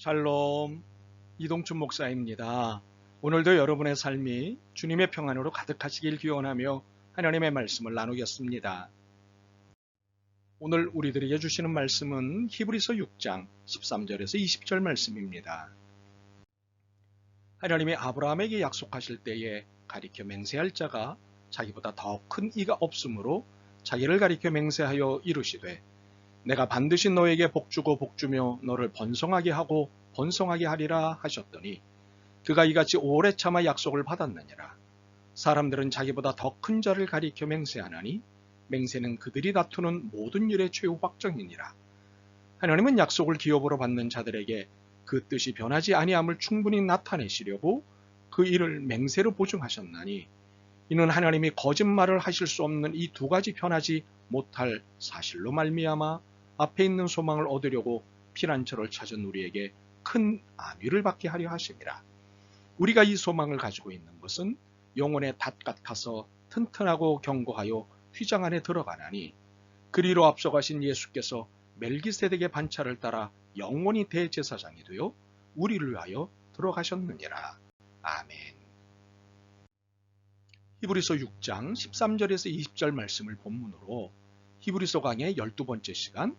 샬롬, 이동춘 목사입니다. 오늘도 여러분의 삶이 주님의 평안으로 가득하시길 기원하며 하나님의 말씀을 나누겠습니다. 오늘 우리들에게 주시는 말씀은 히브리서 6장 13절에서 20절 말씀입니다. 하나님이 아브라함에게 약속하실 때에 가리켜 맹세할 자가 자기보다 더 큰 이가 없으므로 자기를 가리켜 맹세하여 이르시되 내가 반드시 너에게 복주고 복주며 너를 번성하게 하고 번성하게 하리라 하셨더니 그가 이같이 오래 참아 약속을 받았느니라. 사람들은 자기보다 더 큰 자를 가리켜 맹세하나니 맹세는 그들이 다투는 모든 일의 최후 확정이니라. 하나님은 약속을 기업으로 받는 자들에게 그 뜻이 변하지 아니함을 충분히 나타내시려고 그 일을 맹세로 보증하셨나니 이는 하나님이 거짓말을 하실 수 없는 이 두 가지 변하지 못할 사실로 말미암아 앞에 있는 소망을 얻으려고 피난처를 찾은 우리에게 큰 안위를 받게 하려 하심이라. 우리가 이 소망을 가지고 있는 것은 영혼의 닷 같아서 튼튼하고 견고하여 휘장 안에 들어가나니 그리로 앞서가신 예수께서 멜기세덱의 반차를 따라 영원히 대제사장이 되어 우리를 위하여 들어가셨느니라. 아멘. 히브리서 6장 13절에서 20절 말씀을 본문으로 히브리서 강의 12번째 시간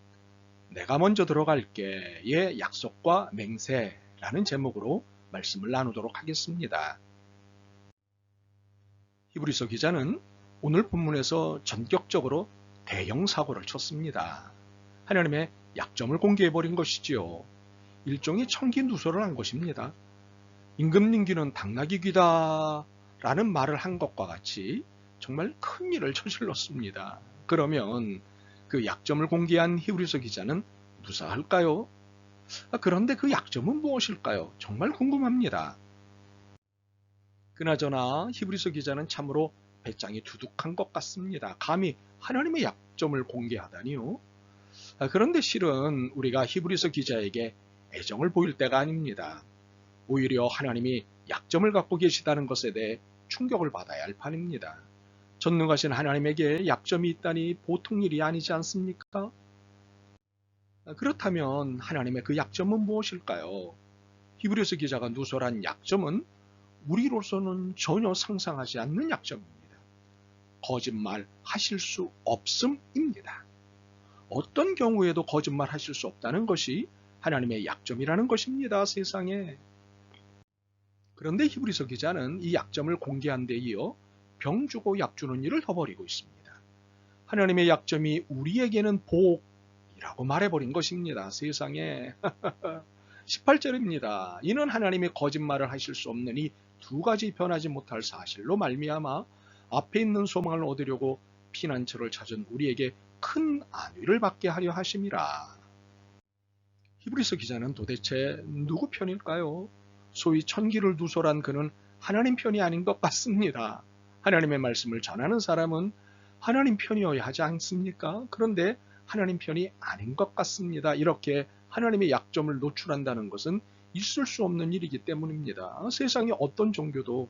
내가 먼저 들어갈게의 약속과 맹세라는 제목으로 말씀을 나누도록 하겠습니다. 히브리서 기자는 오늘 본문에서 전격적으로 대형 사고를 쳤습니다. 하나님의 약점을 공개해버린 것이지요. 일종의 천기누설을 한 것입니다. 임금님기는 당나귀 귀다 라는 말을 한 것과 같이 정말 큰 일을 저질렀습니다. 그러면 그 약점을 공개한 히브리서 기자는 무사할까요? 그런데 그 약점은 무엇일까요? 정말 궁금합니다. 그나저나 히브리서 기자는 참으로 배짱이 두둑한 것 같습니다. 감히 하나님의 약점을 공개하다니요. 그런데 실은 우리가 히브리서 기자에게 애정을 보일 때가 아닙니다. 오히려 하나님이 약점을 갖고 계시다는 것에 대해 충격을 받아야 할 판입니다. 전능하신 하나님에게 약점이 있다니 보통 일이 아니지 않습니까? 그렇다면 하나님의 그 약점은 무엇일까요? 히브리서 기자가 누설한 약점은 우리로서는 전혀 상상하지 않는 약점입니다. 거짓말 하실 수 없음입니다. 어떤 경우에도 거짓말 하실 수 없다는 것이 하나님의 약점이라는 것입니다. 세상에. 그런데 히브리서 기자는 이 약점을 공개한 데 이어 병 주고 약 주는 일을 해버리고 있습니다. 하나님의 약점이 우리에게는 복이라고 말해버린 것입니다. 세상에. 18절입니다. 이는 하나님의 거짓말을 하실 수 없는 이 두 가지 변하지 못할 사실로 말미암아 앞에 있는 소망을 얻으려고 피난처를 찾은 우리에게 큰 안위를 받게 하려 하심이라. 히브리서 기자는 도대체 누구 편일까요? 소위 천기를 누설한 그는 하나님 편이 아닌 것 같습니다. 하나님의 말씀을 전하는 사람은 하나님 편이어야 하지 않습니까? 그런데 하나님 편이 아닌 것 같습니다. 이렇게 하나님의 약점을 노출한다는 것은 있을 수 없는 일이기 때문입니다. 세상에 어떤 종교도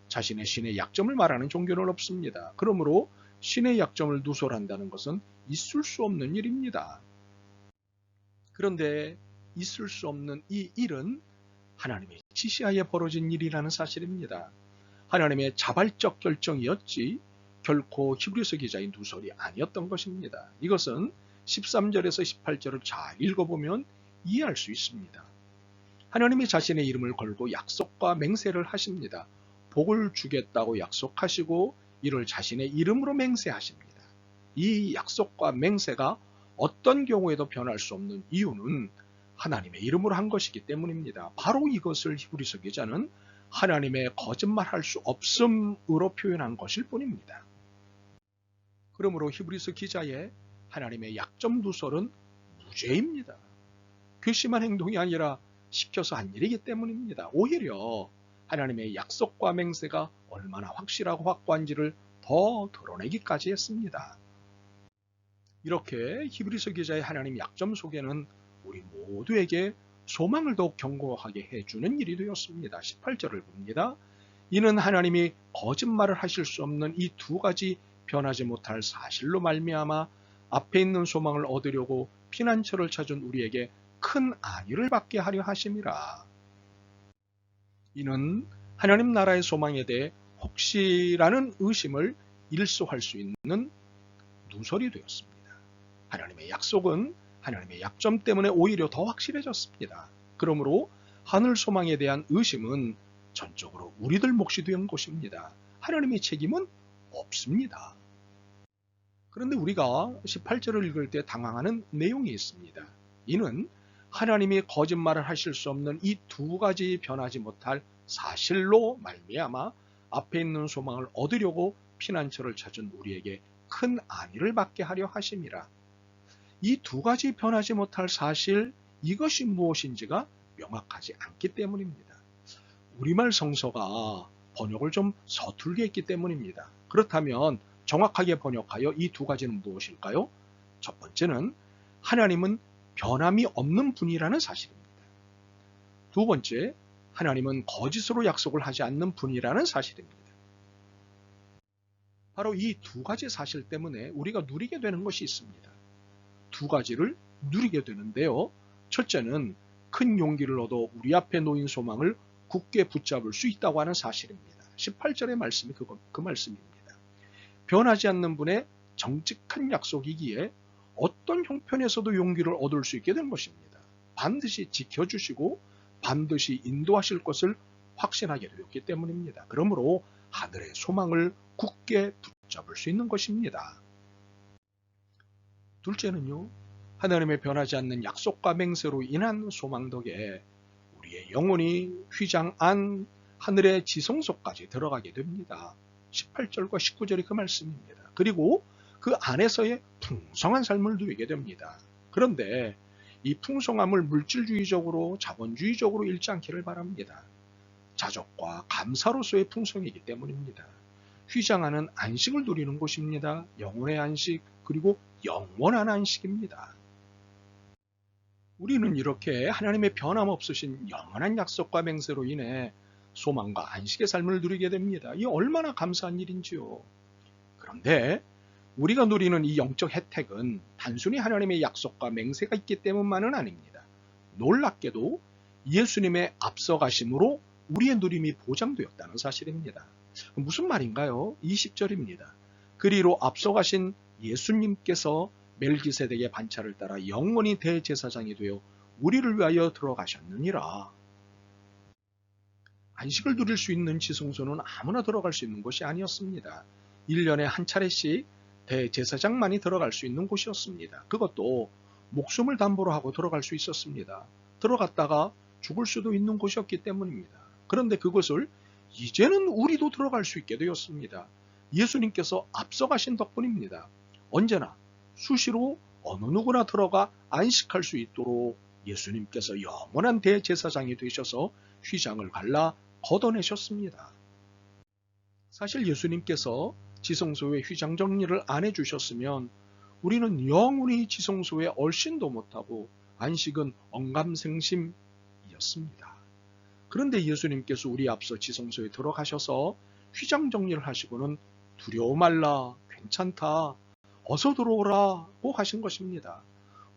자신의 신의 약점을 말하는 종교는 없습니다. 그러므로 신의 약점을 누설한다는 것은 있을 수 없는 일입니다. 그런데 있을 수 없는 이 일은 하나님의 지시하에 벌어진 일이라는 사실입니다. 하나님의 자발적 결정이었지 결코 히브리서 기자의 누설이 아니었던 것입니다. 이것은 13절에서 18절을 잘 읽어보면 이해할 수 있습니다. 하나님이 자신의 이름을 걸고 약속과 맹세를 하십니다. 복을 주겠다고 약속하시고 이를 자신의 이름으로 맹세하십니다. 이 약속과 맹세가 어떤 경우에도 변할 수 없는 이유는 하나님의 이름으로 한 것이기 때문입니다. 바로 이것을 히브리서 기자는 하나님의 거짓말할 수 없음으로 표현한 것일 뿐입니다. 그러므로 히브리서 기자의 하나님의 약점 누설은 무죄입니다. 괘씸한 행동이 아니라 시켜서 한 일이기 때문입니다. 오히려 하나님의 약속과 맹세가 얼마나 확실하고 확고한지를 더 드러내기까지 했습니다. 이렇게 히브리서 기자의 하나님 약점 속에는 우리 모두에게 소망을 더욱 견고하게 해주는 일이 되었습니다. 18절을 봅니다. 이는 하나님이 거짓말을 하실 수 없는 이 두 가지 변하지 못할 사실로 말미암아 앞에 있는 소망을 얻으려고 피난처를 찾은 우리에게 큰 안위를 받게 하려 하심이라. 이는 하나님 나라의 소망에 대해 혹시라는 의심을 일소할 수 있는 누설이 되었습니다. 하나님의 약속은 하나님의 약점 때문에 오히려 더 확실해졌습니다. 그러므로 하늘 소망에 대한 의심은 전적으로 우리들 몫이 된 것입니다. 하나님의 책임은 없습니다. 그런데 우리가 18절을 읽을 때 당황하는 내용이 있습니다. 이는 하나님이 거짓말을 하실 수 없는 이 두 가지 변하지 못할 사실로 말미암아 앞에 있는 소망을 얻으려고 피난처를 찾은 우리에게 큰 안위를 받게 하려 하심이라. 이 두 가지 변하지 못할 사실, 이것이 무엇인지가 명확하지 않기 때문입니다. 우리말 성서가 번역을 좀 서툴게 했기 때문입니다. 그렇다면 정확하게 번역하여 이 두 가지는 무엇일까요? 첫 번째는 하나님은 변함이 없는 분이라는 사실입니다. 두 번째, 하나님은 거짓으로 약속을 하지 않는 분이라는 사실입니다. 바로 이 두 가지 사실 때문에 우리가 누리게 되는 것이 있습니다. 두 가지를 누리게 되는데요. 첫째는 큰 용기를 얻어 우리 앞에 놓인 소망을 굳게 붙잡을 수 있다고 하는 사실입니다. 18절의 말씀이 그 말씀입니다. 변하지 않는 분의 정직한 약속이기에 어떤 형편에서도 용기를 얻을 수 있게 된 것입니다. 반드시 지켜주시고 반드시 인도하실 것을 확신하게 되었기 때문입니다. 그러므로 하늘의 소망을 굳게 붙잡을 수 있는 것입니다. 둘째는요, 하나님의 변하지 않는 약속과 맹세로 인한 소망 덕에 우리의 영혼이 휘장 안 하늘의 지성소까지 들어가게 됩니다. 18절과 19절이 그 말씀입니다. 그리고 그 안에서의 풍성한 삶을 누리게 됩니다. 그런데 이 풍성함을 물질주의적으로 자본주의적으로 잃지 않기를 바랍니다. 자족과 감사로서의 풍성이기 때문입니다. 휘장하는 안식을 누리는 곳입니다. 영혼의 안식, 그리고 영원한 안식입니다. 우리는 이렇게 하나님의 변함없으신 영원한 약속과 맹세로 인해 소망과 안식의 삶을 누리게 됩니다. 이 얼마나 감사한 일인지요. 그런데 우리가 누리는 이 영적 혜택은 단순히 하나님의 약속과 맹세가 있기 때문만은 아닙니다. 놀랍게도 예수님의 앞서가심으로 우리의 누림이 보장되었다는 사실입니다. 무슨 말인가요? 20절입니다. 그리로 앞서가신 예수님께서 멜기세덱의 반차를 따라 영원히 대제사장이 되어 우리를 위하여 들어가셨느니라. 안식을 누릴 수 있는 지성소는 아무나 들어갈 수 있는 곳이 아니었습니다. 1년에 한 차례씩 대제사장만이 들어갈 수 있는 곳이었습니다. 그것도 목숨을 담보로 하고 들어갈 수 있었습니다. 들어갔다가 죽을 수도 있는 곳이었기 때문입니다. 그런데 그것을 이제는 우리도 들어갈 수 있게 되었습니다. 예수님께서 앞서가신 덕분입니다. 언제나 수시로 어느 누구나 들어가 안식할 수 있도록 예수님께서 영원한 대제사장이 되셔서 휘장을 갈라 걷어내셨습니다. 사실 예수님께서 지성소의 휘장 정리를 안 해주셨으면 우리는 영원히 지성소에 얼씬도 못하고 안식은 언감생심이었습니다. 그런데 예수님께서 우리 앞서 지성소에 들어가셔서 휘장 정리를 하시고는 두려워 말라, 괜찮다, 어서 들어오라고 하신 것입니다.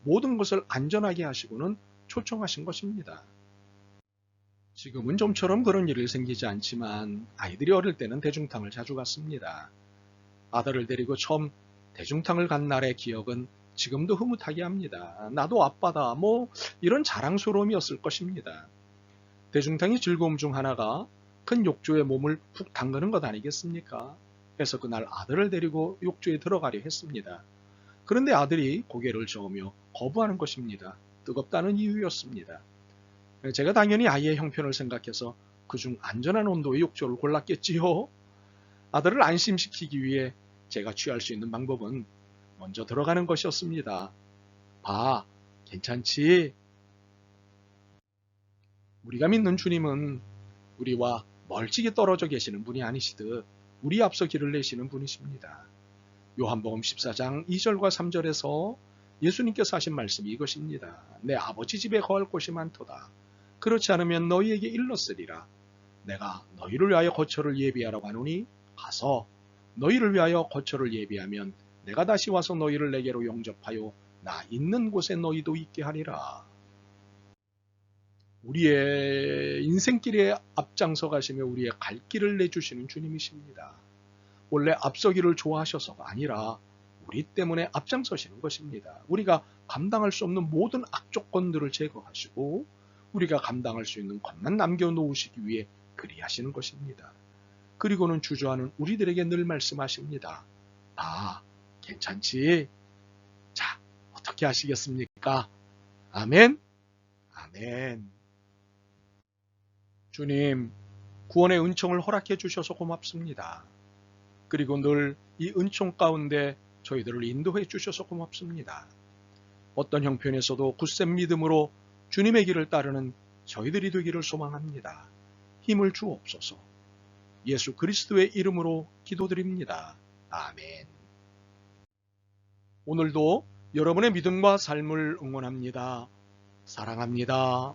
모든 것을 안전하게 하시고는 초청하신 것입니다. 지금은 좀처럼 그런 일이 생기지 않지만 아이들이 어릴 때는 대중탕을 자주 갔습니다. 아들을 데리고 처음 대중탕을 간 날의 기억은 지금도 흐뭇하게 합니다. 나도 아빠다, 이런 자랑스러움이었을 것입니다. 대중탕의 즐거움 중 하나가 큰 욕조에 몸을 푹 담그는 것 아니겠습니까? 그래서 그날 아들을 데리고 욕조에 들어가려 했습니다. 그런데 아들이 고개를 저으며 거부하는 것입니다. 뜨겁다는 이유였습니다. 제가 당연히 아이의 형편을 생각해서 그중 안전한 온도의 욕조를 골랐겠지요. 아들을 안심시키기 위해 제가 취할 수 있는 방법은 먼저 들어가는 것이었습니다. 봐, 괜찮지? 우리가 믿는 주님은 우리와 멀찍이 떨어져 계시는 분이 아니시듯 우리 앞서 길을 내시는 분이십니다. 요한복음 14장 2절과 3절에서 예수님께서 하신 말씀이 이것입니다. 내 아버지 집에 거할 곳이 많도다. 그렇지 않으면 너희에게 일렀으리라. 내가 너희를 위하여 거처를 예비하라고 하노니 가서 너희를 위하여 거처를 예비하면 내가 다시 와서 너희를 내게로 영접하여 나 있는 곳에 너희도 있게 하리라. 우리의 인생길에 앞장서 가시며 우리의 갈 길을 내주시는 주님이십니다. 원래 앞서기를 좋아하셔서가 아니라 우리 때문에 앞장서시는 것입니다. 우리가 감당할 수 없는 모든 악조건들을 제거하시고 우리가 감당할 수 있는 것만 남겨놓으시기 위해 그리하시는 것입니다. 그리고는 주저하는 우리들에게 늘 말씀하십니다. 다 괜찮지? 자, 어떻게 하시겠습니까? 아멘? 아멘. 주님, 구원의 은총을 허락해 주셔서 고맙습니다. 그리고 늘 이 은총 가운데 저희들을 인도해 주셔서 고맙습니다. 어떤 형편에서도 굳센 믿음으로 주님의 길을 따르는 저희들이 되기를 소망합니다. 힘을 주옵소서. 예수 그리스도의 이름으로 기도드립니다. 아멘. 오늘도 여러분의 믿음과 삶을 응원합니다. 사랑합니다.